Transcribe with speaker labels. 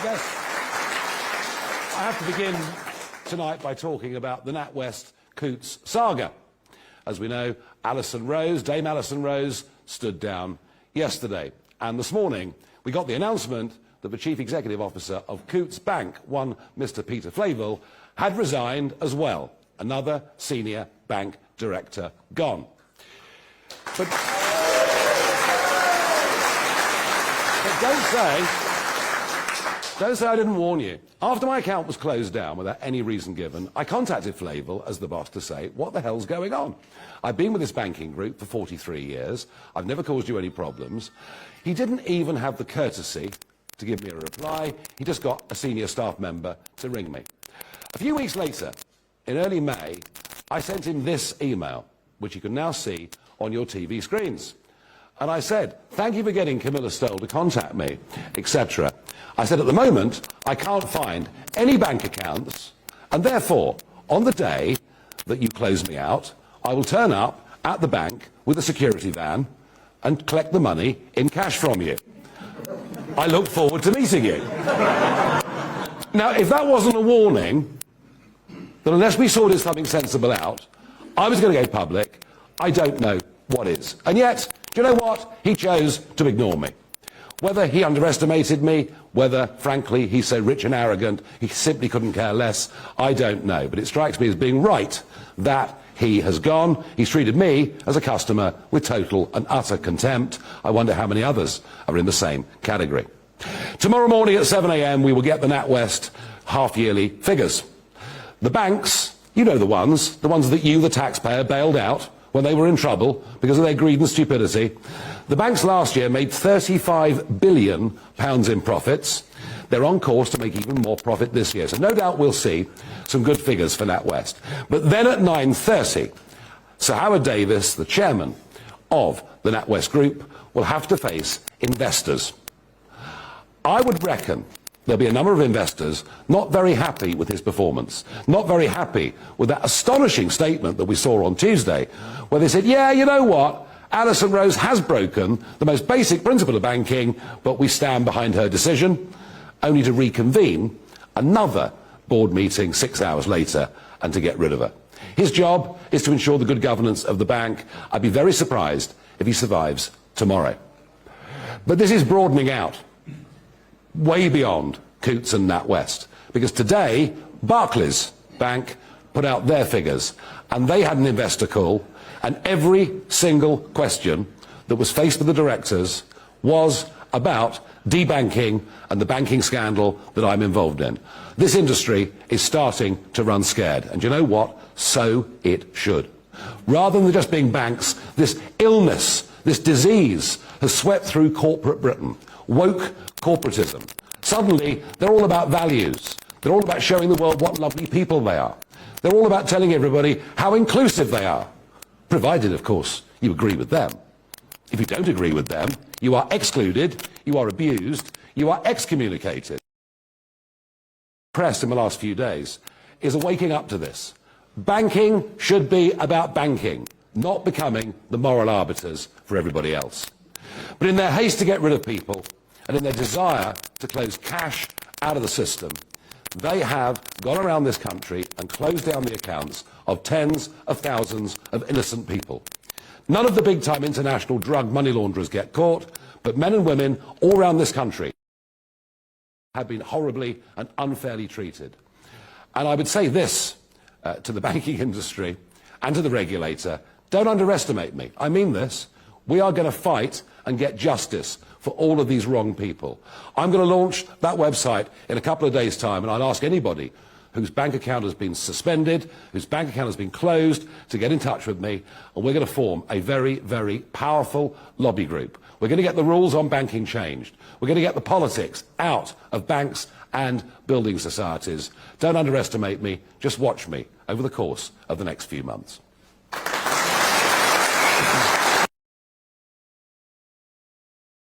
Speaker 1: Yes. I have to begin tonight by talking about the NatWest Coutts saga. As we know, Dame Alison Rose, stood down yesterday. And this morning, we got the announcement that the Chief Executive Officer of Coutts Bank, one Mr. Peter Flavel, had resigned as well. Another senior bank director gone. But don't say I didn't warn you. After my account was closed down without any reason given, I contacted Flavel as the boss to say, what the hell's going on? I've been with this banking group for 43 years. I've never caused you any problems. He didn't even have the courtesy to give me a reply. He just got a senior staff member to ring me. A few weeks later, in early May, I sent him this email, which you can now see on your TV screens. And I said, thank you for getting Camilla Stoll to contact me, etc. I said, at the moment, I can't find any bank accounts, and therefore, on the day that you close me out, I will turn up at the bank with a security van and collect the money in cash from you. I look forward to meeting you. Now, if that wasn't a warning, that unless we sorted something sensible out, I was going to go public, I don't know what is. And yet, do you know what? He chose to ignore me. Whether he underestimated me, whether, frankly, he's so rich and arrogant, he simply couldn't care less, I don't know. But it strikes me as being right that he has gone. He's treated me as a customer with total and utter contempt. I wonder how many others are in the same category. Tomorrow morning at 7 a.m. we will get the NatWest half-yearly figures. The banks, you know the ones that you, the taxpayer, bailed out when they were in trouble because of their greed and stupidity. The banks last year made £35 billion in profits. They're on course to make even more profit this year. So no doubt we'll see some good figures for NatWest. But then at 9:30, Sir Howard Davis, the chairman of the NatWest Group, will have to face investors. I would reckon there'll be a number of investors not very happy with his performance, not very happy with that astonishing statement that we saw on Tuesday, where they said, yeah, you know what, Alison Rose has broken the most basic principle of banking, but we stand behind her decision, only to reconvene another board meeting 6 hours later and to get rid of her. His job is to ensure the good governance of the bank. I'd be very surprised if he survives tomorrow. But this is broadening out way beyond Coutts and NatWest, because today Barclays Bank put out their figures and they had an investor call, and every single question that was faced with the directors was about debanking and the banking scandal that I'm involved in. This industry is starting to run scared, and you know what? So it should. Rather than just being banks, this illness, this disease has swept through corporate Britain. Woke corporatism. Suddenly, they're all about values. They're all about showing the world what lovely people they are. They're all about telling everybody how inclusive they are, provided, of course, you agree with them. If you don't agree with them, you are excluded, you are abused, you are excommunicated. Press in the last few days is waking up to this. Banking should be about banking, not becoming the moral arbiters for everybody else. But in their haste to get rid of people, and in their desire to close cash out of the system, they have gone around this country and closed down the accounts of tens of thousands of innocent people. None of the big-time international drug money launderers get caught, but men and women all around this country have been horribly and unfairly treated. And I would say this to the banking industry and to the regulator: don't underestimate me. I mean this. We are going to fight and get justice for all of these wrong people. I'm going to launch that website in a couple of days' time, and I'll ask anybody whose bank account has been suspended, whose bank account has been closed, to get in touch with me, and we're going to form a very, very powerful lobby group. We're going to get the rules on banking changed. We're going to get the politics out of banks and building societies. Don't underestimate me. Just watch me over the course of the next few months.